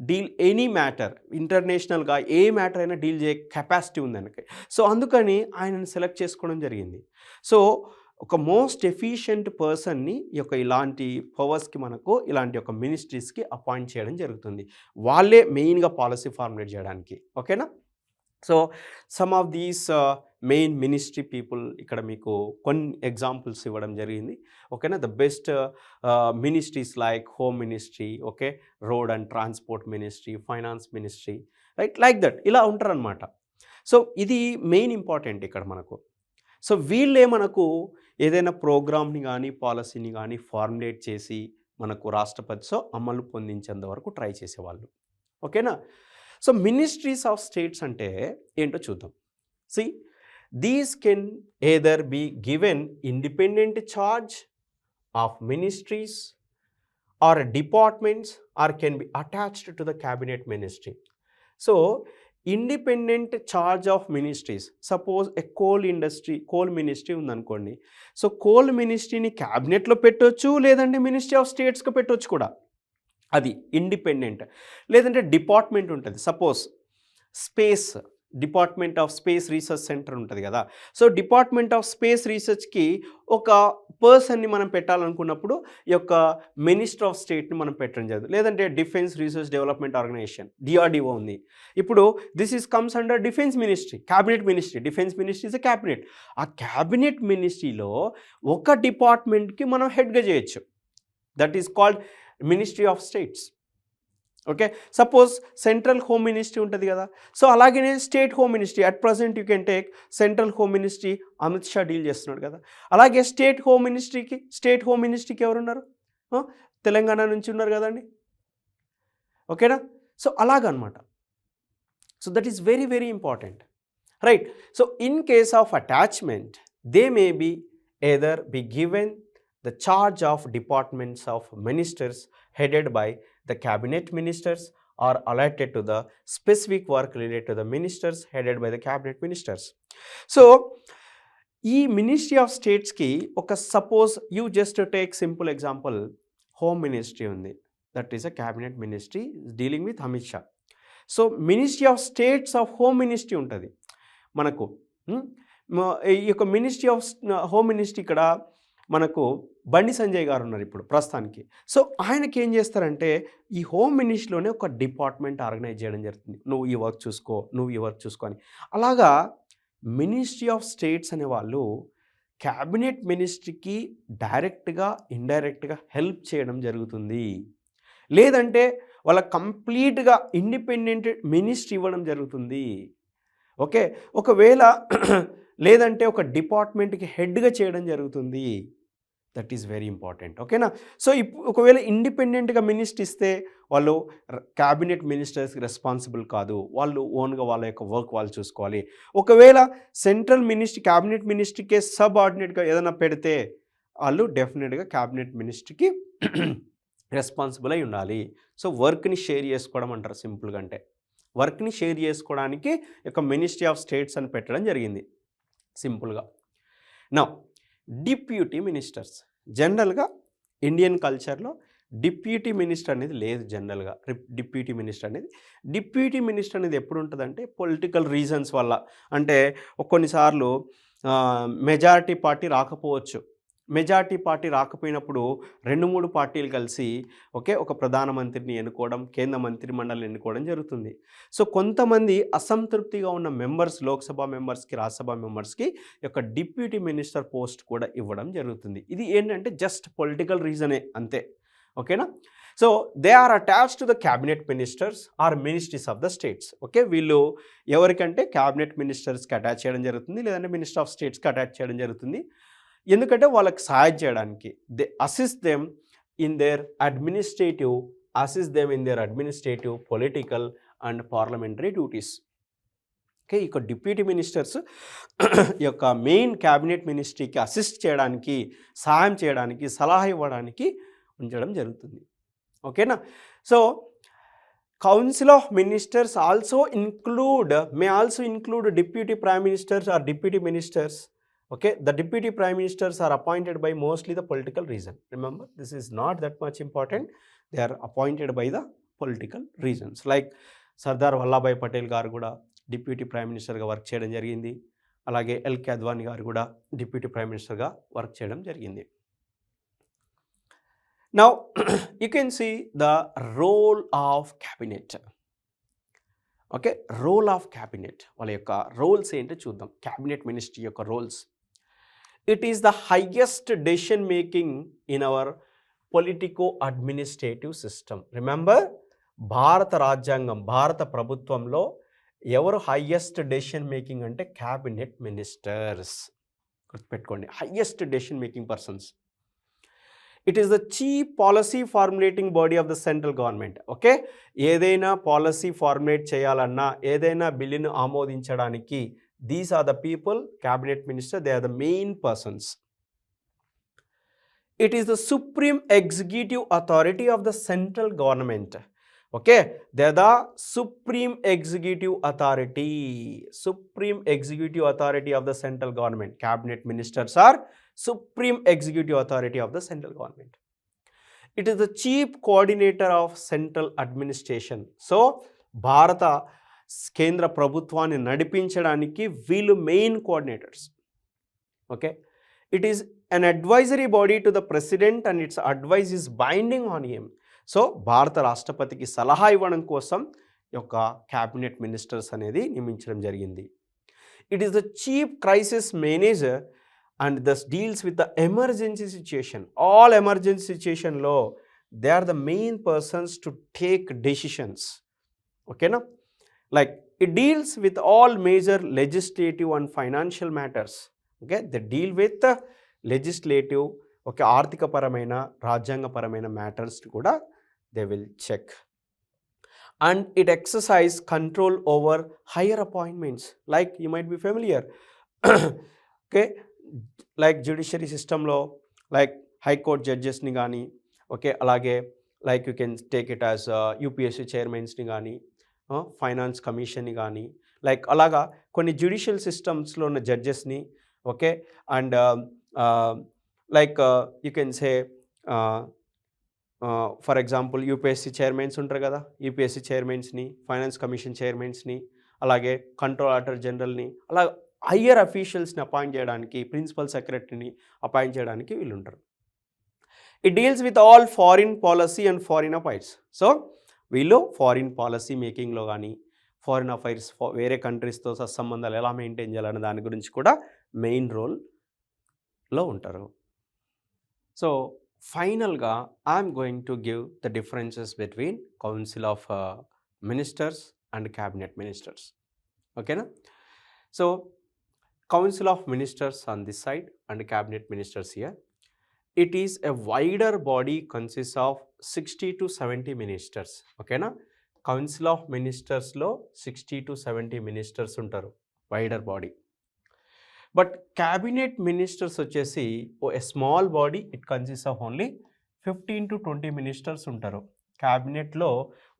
deal any matter. ఇంటర్నేషనల్గా ఏ మ్యాటర్ అయినా డీల్ చేయ కెపాసిటీ ఉంది ఆయనకి. సో అందుకని ఆయనను సెలెక్ట్ చేసుకోవడం జరిగింది. సో ఒక మోస్ట్ ఎఫిషియెంట్ పర్సన్ని ఈ యొక్క ఇలాంటి పవర్స్కి మనకు ఇలాంటి ఒక మినిస్ట్రీస్కి అపాయింట్ చేయడం జరుగుతుంది. వాళ్ళే మెయిన్గా పాలసీ ఫార్ములేట్ చేయడానికి. ఓకేనా. So some of these main ministry people ఇక్కడ మీకు కొన్ని ఎగ్జాంపుల్స్ ఇవ్వడం జరిగింది. ఓకేనా. The best ministries like home ministry, okay, road and transport ministry, finance ministry, right, like that ఇలా ఉంటారనమాట. సో ఇది మెయిన్ ఇంపార్టెంట్ ఇక్కడ మనకు. సో వీళ్ళే మనకు ఏదైనా ప్రోగ్రామ్ని కానీ పాలసీని కానీ ఫార్ములేట్ చేసి మనకు రాష్ట్రపతితో అమలు పొందించేంత వరకు ట్రై చేసేవాళ్ళు. ఓకేనా. సో మినిస్ట్రీస్ ఆఫ్ స్టేట్స్ అంటే ఏంటో చూద్దాం. See these can either be given independent charge of ministries or departments or can be attached to the cabinet ministry. So independent charge of ministries, suppose a coal ministry ఉందనుకోండి. So coal మినిస్ట్రీని క్యాబినెట్లో పెట్టవచ్చు, లేదంటే ministry of స్టేట్స్కి పెట్టవచ్చు కూడా. అది independent. లేదంటే డిపార్ట్మెంట్ ఉంటుంది. Suppose space, department of space research centre ఉంటుంది కదా. సో డిపార్ట్మెంట్ ఆఫ్ స్పేస్ రీసెర్చ్కి ఒక పర్సన్ని మనం పెట్టాలనుకున్నప్పుడు ఈ యొక్క మినిస్టర్ ఆఫ్ స్టేట్ని మనం పెట్టడం జరుగుతుంది. లేదంటే defence research development organisation DRDO ఉంది. ఇప్పుడు this is comes under defence ministry, cabinet ministry. Defence ministry is a cabinet. ఆ క్యాబినెట్ మినిస్ట్రీలో ఒక డిపార్ట్మెంట్కి మనం హెడ్గా చేయొచ్చు. That is called ministry of states. Okay. Suppose central home ministry ఉంటుంది కదా. సో అలాగే state home ministry at present you can take central home ministry Amit Shah deal చేస్తున్నాడు కదా. అలాగే స్టేట్ హోమ్ మినిస్ట్రీకి ఎవరున్నారు? తెలంగాణ నుంచి ఉన్నారు కదండి. ఓకేనా. సో అలాగనమాట. So that is very very important, right. So in case of attachment they may be either be given the charge of departments of ministers headed by the cabinet ministers or allotted to the specific work related to the ministers headed by the cabinet ministers. So ఈ ministry of స్టేట్స్కి ఒక suppose you just take simple example home ministry ఉంది. That is a cabinet ministry dealing with Amit Shah. So ministry of states of home ministry ఉంటుంది మనకు. ఈ యొక్క ministry of home ministry ఇక్కడ మనకు బండి సంజయ్ గారు ఉన్నారు ఇప్పుడు ప్రస్తుతానికి. సో ఆయనకి ఏం చేస్తారంటే ఈ హోమ్ మినిస్ట్రీలోనే ఒక డిపార్ట్మెంట్ ఆర్గనైజ్ చేయడం జరుగుతుంది. నువ్వు ఈ వర్క్ చూసుకో, నువ్వు ఈ వర్క్ చూసుకో అని. అలాగా మినిస్ట్రీ ఆఫ్ స్టేట్స్ అనే వాళ్ళు క్యాబినెట్ మినిస్ట్రీకి డైరెక్ట్గా ఇండైరెక్ట్గా హెల్ప్ చేయడం జరుగుతుంది. లేదంటే వాళ్ళ కంప్లీట్గా ఇండిపెండెంట్ మినిస్ట్రీ ఇవ్వడం జరుగుతుంది. ఓకే, ఒకవేళ లేదంటే ఒక డిపార్ట్మెంట్కి హెడ్గా చేయడం జరుగుతుంది. That is very important. ఓకేనా. సో ఒకవేళ ఇండిపెండెంట్గా మినిస్ట్రీ ఇస్తే వాళ్ళు క్యాబినెట్ మినిస్టర్స్కి రెస్పాన్సిబుల్ కాదు, వాళ్ళు ఓన్గా వాళ్ళ యొక్క వర్క్ వాళ్ళు చూసుకోవాలి. ఒకవేళ సెంట్రల్ మినిస్ట్రీ క్యాబినెట్ మినిస్ట్రీకే సబ్ ఆర్డినేట్గా ఏదైనా పెడితే వాళ్ళు డెఫినెట్గా క్యాబినెట్ మినిస్ట్రీకి రెస్పాన్సిబుల్ అయి ఉండాలి. సో వర్క్ని షేర్ చేసుకోవడం అంటారు సింపుల్గా. అంటే వర్క్ని షేర్ చేసుకోవడానికి ఒక మినిస్ట్రీ ఆఫ్ స్టేట్స్ అని పెట్టడం జరిగింది సింపుల్గా. నా డిప్యూటీ మినిస్టర్స్ జనరల్గా ఇండియన్ కల్చర్లో డిప్యూటీ మినిస్టర్ అనేది లేదు. జనరల్గా డిప్యూటీ మినిస్టర్ అనేది ఎప్పుడు ఉంటుందంటే పొలిటికల్ రీజన్స్ వల్ల. అంటే కొన్నిసార్లు మెజారిటీ పార్టీ రాకపోవచ్చు. మెజార్టీ పార్టీ రాకపోయినప్పుడు 2-3 పార్టీలు కలిసి ఒక ప్రధానమంత్రిని ఎన్నుకోవడం, కేంద్ర మంత్రి మండలిని ఎన్నుకోవడం జరుగుతుంది. సో కొంతమంది అసంతృప్తిగా ఉన్న మెంబర్స్, లోక్సభ మెంబర్స్కి, రాజ్యసభ మెంబర్స్కి యొక్క డిప్యూటీ మినిస్టర్ పోస్ట్ కూడా ఇవ్వడం జరుగుతుంది. ఇది ఏంటంటే జస్ట్ పొలిటికల్ రీజనే అంతే. ఓకేనా. So they are attached to the cabinet ministers or ministries of the states. వీళ్ళు ఎవరికంటే క్యాబినెట్ మినిస్టర్స్కి అటాచ్ చేయడం జరుగుతుంది, లేదంటే మినిస్టర్ ఆఫ్ స్టేట్స్కి అటాచ్ చేయడం జరుగుతుంది. ఎందుకంటే వాళ్ళకి సహాయం చేయడానికి. They assist them in there administrative political and parliamentary duties. ఇక డిప్యూటీ మినిస్టర్స్ యొక్క మెయిన్ క్యాబినెట్ మినిస్ట్రీకి అసిస్ట్ చేయడానికి, సహాయం చేయడానికి, సలహా ఇవ్వడానికి ఉంచడం జరుగుతుంది. ఓకేనా. So council of ministers may also include deputy prime ministers or deputy ministers. The deputy prime ministers are appointed by mostly the political reason. Remember, this is not that much important. They are appointed by the political reasons. Like Sardar Vallabhbhai Patel garu kuda deputy prime minister ga work cheyadam jarigindi. Alage L. K. Advani garu kuda deputy prime minister ga work cheyadam jarigindi. Now you can see the role of cabinet. Role of cabinet. వాళ్ళ యొక్క roles ఏంటో చూద్దాం. Cabinet ministry యొక్క roles. It is the highest decision making in our politico administrative system. Remember, భారత రాజ్యాంగం, భారత ప్రభుత్వంలో ఎవరు హైయెస్ట్ డెసిషన్ మేకింగ్ అంటే క్యాబినెట్ మినిస్టర్స్. గుర్తుపెట్టుకోండి, highest decision making persons. It is the chief policy formulating body of the central government. ఏదైనా policy formulate చేయాలన్నా, ఏదైనా బిల్లును ఆమోదించడానికి these are the people, cabinet minister, they are the main persons. It is the supreme executive authority of the central government. They are the supreme executive authority of the central government. Cabinet ministers are supreme executive authority of the central government. It is the chief coordinator of central administration. So భారత కేంద్ర ప్రభుత్వాన్ని నడిపించడానికి వీళ్ళు main coordinators. It is an advisory body to the president and its advise is binding on him. So భారత రాష్ట్రపతికి సలహా ఇవ్వడం కోసం యొక్క క్యాబినెట్ మినిస్టర్స్ అనేది నియమించడం జరిగింది. It is the chief crisis manager and thus deals with the emergency situation. All emergency సిచ్యుయేషన్లో they are the main persons to take decisions. ఓకేనా. Like it deals with all major legislative and financial matters. They deal with the legislative, ఆర్థిక పరమైన, రాజ్యాంగపరమైన matters కూడా they will check. And it exercise control over higher appointments. Like you might be familiar. Like judiciary system లో like high court judges ని కానీ, అలాగే like you can take it as UPSC chairmans ని కానీ, finance కమిషన్ని కానీ, like అలాగా కొన్ని judicial సిస్టమ్స్లో ఉన్న జడ్జెస్ని. And like you can say for example UPSC chairmans ఉంటారు కదా, యూపీఎస్సీ చైర్మన్స్ని, ఫైనాన్స్ కమిషన్ చైర్మన్స్ని, అలాగే కంట్రోల్ ఆడిటర్ జనరల్ని, అలా హయ్యర్ అఫీషియల్స్ని అపాయింట్ చేయడానికి, ప్రిన్సిపల్ సెక్రటరీని అపాయింట్ చేయడానికి వీళ్ళు ఉంటారు. It deals with all foreign policy and foreign affairs. So వీళ్ళు ఫారిన్ పాలసీ మేకింగ్లో కానీ, ఫారిన్ అఫైర్స్ వేరే కంట్రీస్తో సత్సంబంధాలు ఎలా మెయింటైన్ చేయాలనే దాని గురించి కూడా మెయిన్ రోల్లో ఉంటారు. సో ఫైనల్గా I am going to give the differences between council of ministers and cabinet ministers. ఓకేనా? So council of ministers on this side and cabinet ministers here. It is a wider body consists of 60 to 70 ministers. ఓకేనా? Council of మినిస్టర్స్లో 60 to 70 ministers ఉంటారు, wider body. But cabinet ministers వచ్చేసి a small body, it consist of only 15 to 20 ministers ఉంటారు. క్యాబినెట్లో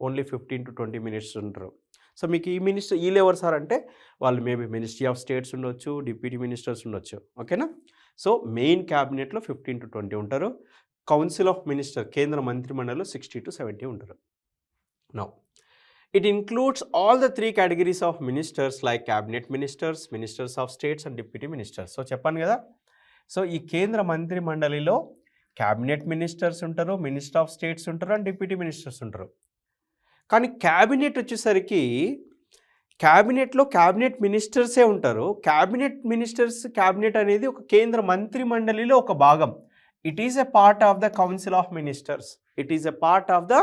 only 15 to 20 ministers ఉంటారు. So మీకు ఈ మినిస్టర్ వీళ్ళు ఎవరు సార్ అంటే, వాళ్ళు మేబీ మినిస్ట్రీ ఆఫ్ స్టేట్స్ ఉండొచ్చు, డిప్యూటీ మినిస్టర్స్ ఉండొచ్చు. ఓకేనా? సో మెయిన్ క్యాబినెట్లో 15 to 20 ఉంటారు. కౌన్సిల్ ఆఫ్ మినిస్టర్ కేంద్ర మంత్రిమండలిలో 60 to 70 ఉంటారు. Now it includes all the 3 categories of ministers like cabinet ministers, ministers of states and deputy ministers. So చెప్పాను కదా, so ఈ కేంద్ర మంత్రిమండలిలో క్యాబినెట్ మినిస్టర్స్ ఉంటారు, మినిస్టర్ ఆఫ్ స్టేట్స్ ఉంటారు అండ్ డిప్యూటీ మినిస్టర్స్ ఉంటారు. కానీ క్యాబినెట్ వచ్చేసరికి క్యాబినెట్లో క్యాబినెట్ మినిస్టర్సే ఉంటారు. క్యాబినెట్ మినిస్టర్స్, క్యాబినెట్ అనేది ఒక కేంద్ర మంత్రి మండలిలో ఒక భాగం. It is a part of the council of ministers. It is a part of the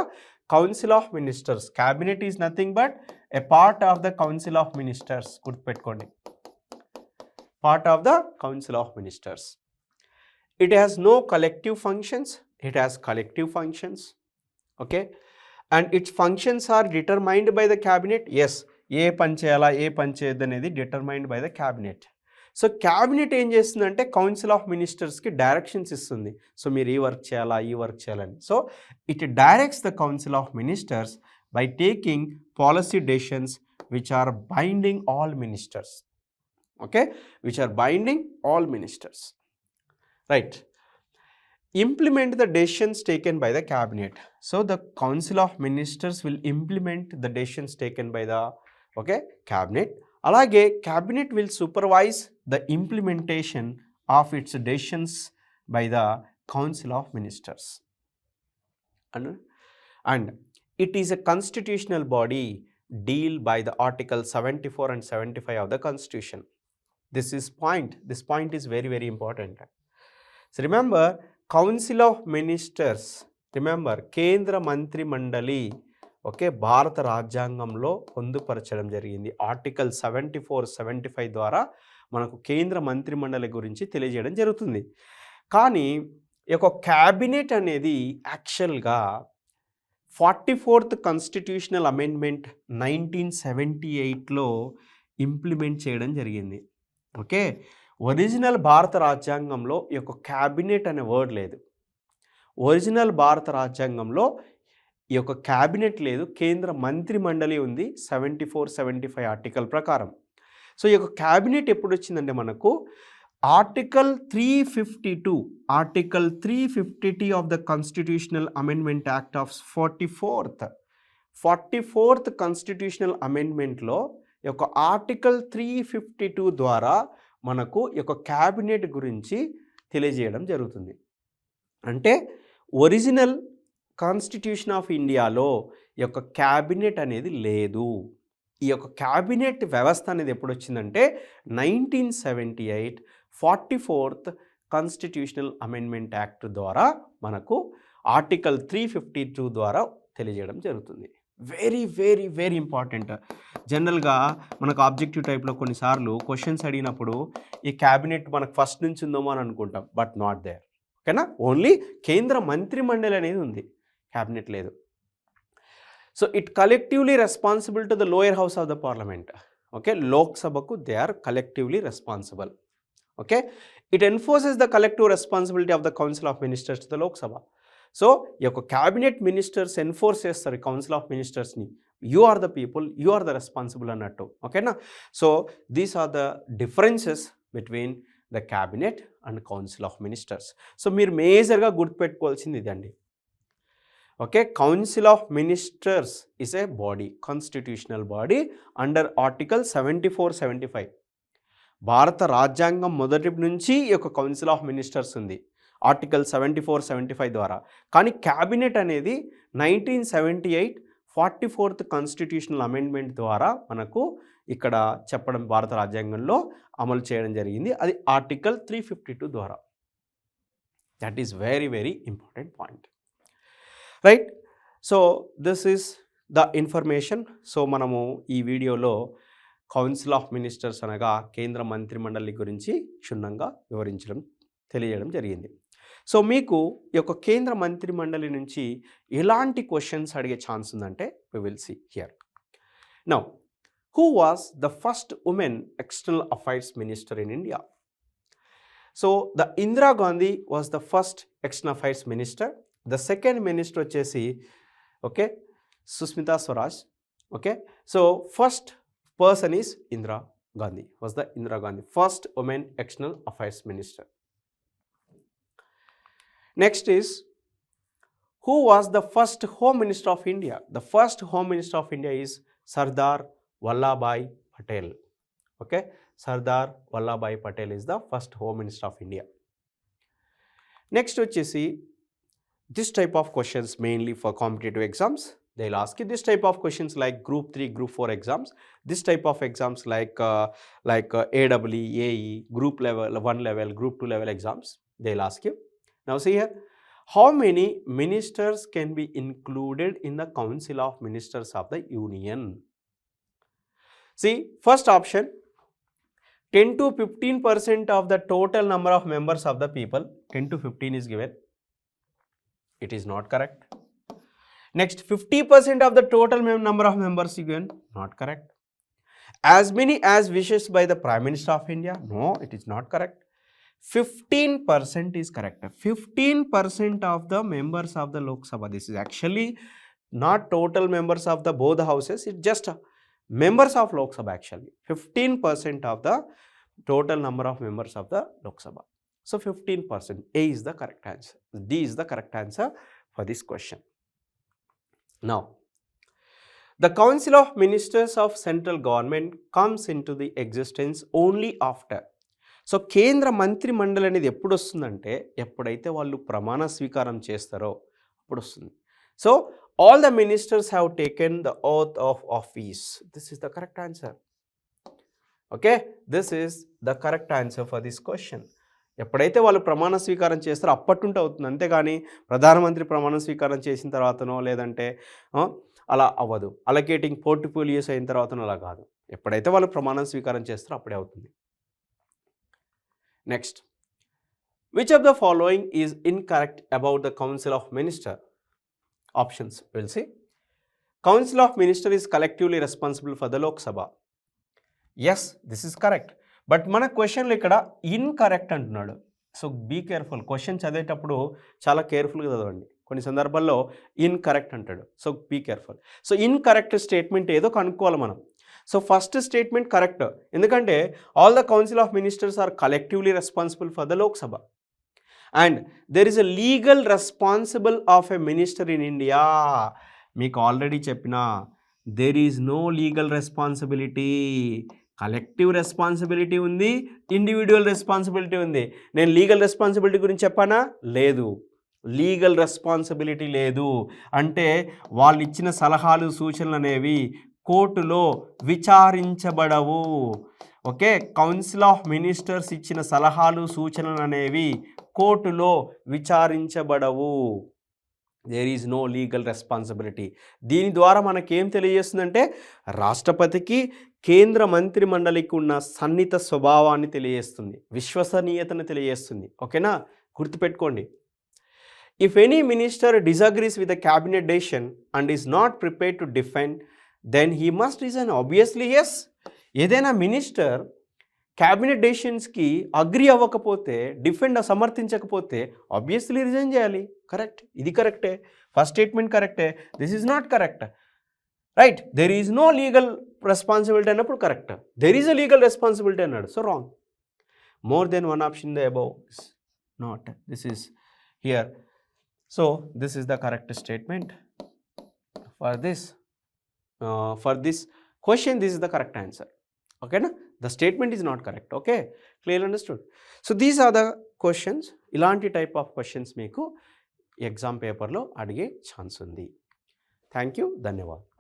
council of ministers. Cabinet is nothing but a part of the council of ministers. గుర్తుపెట్టుకోండి, part of the council of ministers. It has no collective functions, it has collective functions. Okay, and its functions are determined by the cabinet. Yes, ఏ పని చేయాలా, ఏ పని చేయొద్దు అనేది determined by the cabinet. So cabinet ఏం చేస్తుందంటే కౌన్సిల్ ఆఫ్ మినిస్టర్స్కి డైరెక్షన్స్ ఇస్తుంది. సో మీరు ఈ వర్క్ చేయాలా, ఈ వర్క్ చేయాలని. So it directs the council of ministers by taking policy decisions which are binding all ministers. Okay, which are binding all ministers. Right. Implement the decisions taken by the cabinet. So the council of ministers will implement the decisions taken by the cabinet. Alage cabinet will supervise the implementation of its decisions by the council of ministers. And it is a constitutional body deal by the article 74 and 75 of the constitution. This point is very, very important. So remember, council of ministers, remember కేంద్ర మంత్రి మండలి భారత రాజ్యాంగంలో పొందుపరచడం జరిగింది. Article 74, 75 ద్వారా మనకు కేంద్ర మంత్రి మండలి గురించి తెలియజేయడం జరుగుతుంది. కానీ ఈ యొక్క క్యాబినెట్ అనేది యాక్చువల్గా 44th కాన్స్టిట్యూషనల్ అమెండ్మెంట్ 1978లో ఇంప్లిమెంట్ చేయడం జరిగింది. ఓకే, ఒరిజినల్ భారత రాజ్యాంగంలో ఈ యొక్క క్యాబినెట్ అనే వర్డ్ లేదు. ఒరిజినల్ భారత రాజ్యాంగంలో ఈ యొక్క క్యాబినెట్ లేదు, కేంద్ర మంత్రి మండలి ఉంది 74, 75 ఆర్టికల్ ప్రకారం. సో ఈ యొక్క క్యాబినెట్ ఎప్పుడు వచ్చిందంటే మనకు article 352 of the constitutional amendment act of 44th constitutional అమెండ్మెంట్లో ఈ యొక్క ఆర్టికల్ 352 ద్వారా మనకు ఈ యొక్క క్యాబినెట్ గురించి తెలియజేయడం జరుగుతుంది. అంటే ఒరిజినల్ కాన్స్టిట్యూషన్ ఆఫ్ ఇండియాలో ఈ యొక్క క్యాబినెట్ అనేది లేదు. ఈ యొక్క క్యాబినెట్ వ్యవస్థ అనేది ఎప్పుడు వచ్చిందంటే 1978 44th కాన్స్టిట్యూషనల్ అమెండ్మెంట్ యాక్ట్ ద్వారా మనకు ఆర్టికల్ 352 ద్వారా తెలియజేయడం జరుగుతుంది. Very very very important. జనరల్గా మనకు ఆబ్జెక్టివ్ టైప్లో కొన్నిసార్లు క్వశ్చన్స్ అడిగినప్పుడు ఈ క్యాబినెట్ మనకు ఫస్ట్ నుంచి ఉందేమో అని అనుకుంటాం, బట్ నాట్ దేర్. ఓకేనా, ఓన్లీ కేంద్ర మంత్రి మండలి అనేది ఉంది, క్యాబినెట్ లేదు. So it collectively responsible to the lower house of the parliament. Okay, లోక్సభకు they are collectively responsible. Okay, it enforces the collective responsibility of the council of ministers to the Lok Sabha. So ఈ యొక్క cabinet ministers enforce చేస్తారు council of మినిస్టర్స్ని. You are the people, you are the responsible అన్నట్టు. ఓకేనా, so these are the differences between the cabinet and council of ministers. So మీరు మేజర్గా గుర్తుపెట్టుకోవాల్సింది ఇదండి. Okay, council of ministers is a body, constitutional body under article 74-75. భారత రాజ్యాంగం మొదటి నుంచి ఈ యొక్క కౌన్సిల్ ఆఫ్ మినిస్టర్స్ ఉంది ఆర్టికల్ 74-75 ద్వారా. కానీ క్యాబినెట్ అనేది 1978 44th కాన్స్టిట్యూషనల్ అమెండ్మెంట్ ద్వారా మనకు ఇక్కడ చెప్పడం భారత రాజ్యాంగంలో అమలు చేయడం జరిగింది. అది ఆర్టికల్ 352 ద్వారా. That is very very important point, right? So this is the information. So మనము ఈ వీడియోలో కౌన్సిల్ ఆఫ్ మినిస్టర్స్ అనగా కేంద్ర మంత్రిమండలి గురించి క్షుణ్ణంగా తెలియజేయడం జరిగింది. సో మీకు ఈ యొక్క కేంద్ర మంత్రిమండలి నుంచి ఎలాంటి క్వశ్చన్స్ అడిగే ఛాన్స్ ఉందంటే we will see here. Now, who was the first women external affairs minister in India? So the Indira Gandhi was the first external affairs minister. The second minister వచ్చేసి okay Sushmita Swaraj. Okay, so first person is Indira Gandhi, was the Indira Gandhi, first woman external affairs minister. Next is, who was the first home minister of India? The first home minister of India is Sardar Vallabhbhai Patel. Okay, Sardar Vallabhbhai Patel is the first home minister of India. Next వచ్చేసి this type of questions mainly for competitive exams. They'll ask you this type of questions like group 3, group 4 exams. This type of exams like AEE, AE, group level 1 level, group 2 level exams, they'll ask you. Now see here, how many ministers can be included in the Council of Ministers of the Union? See, first option, 10 to 15% of the total number of members of the people. 10 to 15 is given. It is not correct. Next, 50% of the total number of members given, not correct. As many as wishes by the Prime Minister of India, no, it is not correct. 15% is correct. 15% of the members of the Lok Sabha. This is actually not total members of the both the houses, it's just members of Lok Sabha actually. 15% of the total number of members of the Lok Sabha. So 15%, A is the correct answer. D is the correct answer for this question. Now, the Council of Ministers of Central Government comes into the existence only after. So కేంద్ర మంత్రి మండలి అనేది ఎప్పుడు వస్తుందంటే ఎప్పుడైతే వాళ్ళు ప్రమాణ స్వీకారం చేస్తారో అప్పుడు వస్తుంది. So all the ministers have taken the oath of office. This is the correct answer. Okay, this is the correct answer for this question. ఎప్పుడైతే వాళ్ళు ప్రమాణ స్వీకారం చేస్తారో అప్పట్టుంటే అవుతుంది, అంతేగాని ప్రధానమంత్రి ప్రమాణ స్వీకారం చేసిన తర్వాతనో లేదంటే అలా అవ్వదు. అలొకేటింగ్ పోర్ట్ఫోలియోస్ అయిన తర్వాతనో అలా కాదు. ఎప్పుడైతే వాళ్ళు ప్రమాణ స్వీకారం చేస్తారో అప్పుడే అవుతుంది. Next, which of the following is incorrect about the council of minister? Options will see. Council of minister is collectively responsible for the Lok Sabha. Yes, this is correct. But మన క్వశ్చన్లో ఇక్కడ ఇన్కరెక్ట్ అంటున్నాడు. సో బీ కేర్ఫుల్, క్వశ్చన్ చదివేటప్పుడు చాలా కేర్ఫుల్గా చదవండి. కొన్ని సందర్భాల్లో ఇన్కరెక్ట్ అంటాడు. So be careful. So incorrect statement ఏదో కనుక్కోవాలి మనం. సో ఫస్ట్ స్టేట్మెంట్ కరెక్ట్, ఎందుకంటే all the council of ministers are collectively responsible for the Lok Sabha and there is a legal responsible of a minister in India. మీకు already చెప్పిన, there is no legal responsibility. Collective responsibility ఉంది, individual responsibility ఉంది. నేను legal responsibility గురించి చెప్పానా? లేదు, legal responsibility లేదు. అంటే వాళ్ళు ఇచ్చిన సలహాలు సూచనలు అనేవి కోర్టులో విచారించబడవు. ఓకే, కౌన్సిల్ ఆఫ్ మినిస్టర్స్ ఇచ్చిన సలహాలు సూచనలు అనేవి కోర్టులో విచారించబడవు. There is no legal responsibility. దీని ద్వారా మనకేం తెలియజేస్తుందంటే రాష్ట్రపతికి కేంద్ర మంత్రి మండలికి ఉన్న సన్నిహిత స్వభావాన్ని తెలియజేస్తుంది, విశ్వసనీయతను తెలియజేస్తుంది. ఓకేనా, గుర్తుపెట్టుకోండి. If any minister disagrees with the cabinet decision and is not prepared to defend then he must resign. Obviously yes, ఏదైనా మినిస్టర్ క్యాబినెట్ డెసిషన్స్కి అగ్రి అవ్వకపోతే, సమర్థించకపోతే ఆబ్వియస్లీ రిజైన్ చేయాలి. కరెక్ట్, ఇది కరెక్టే. ఫస్ట్ స్టేట్మెంట్ కరెక్టే, this is not correct. Right, there is no legal responsibility అన్నప్పుడు correct, there is a legal responsibility అన్నాడు. So wrong. More than one option the above is not. This is here so this is the correct statement for this question. This is the correct answer. ఓకేనా? The statement is not correct. Okay, clear understood. So these are the questions. ఇలాంటి type of questions మీకు exam పేపర్లో అడిగే chance ఉంది. Thank you, ధన్యవాదాలు.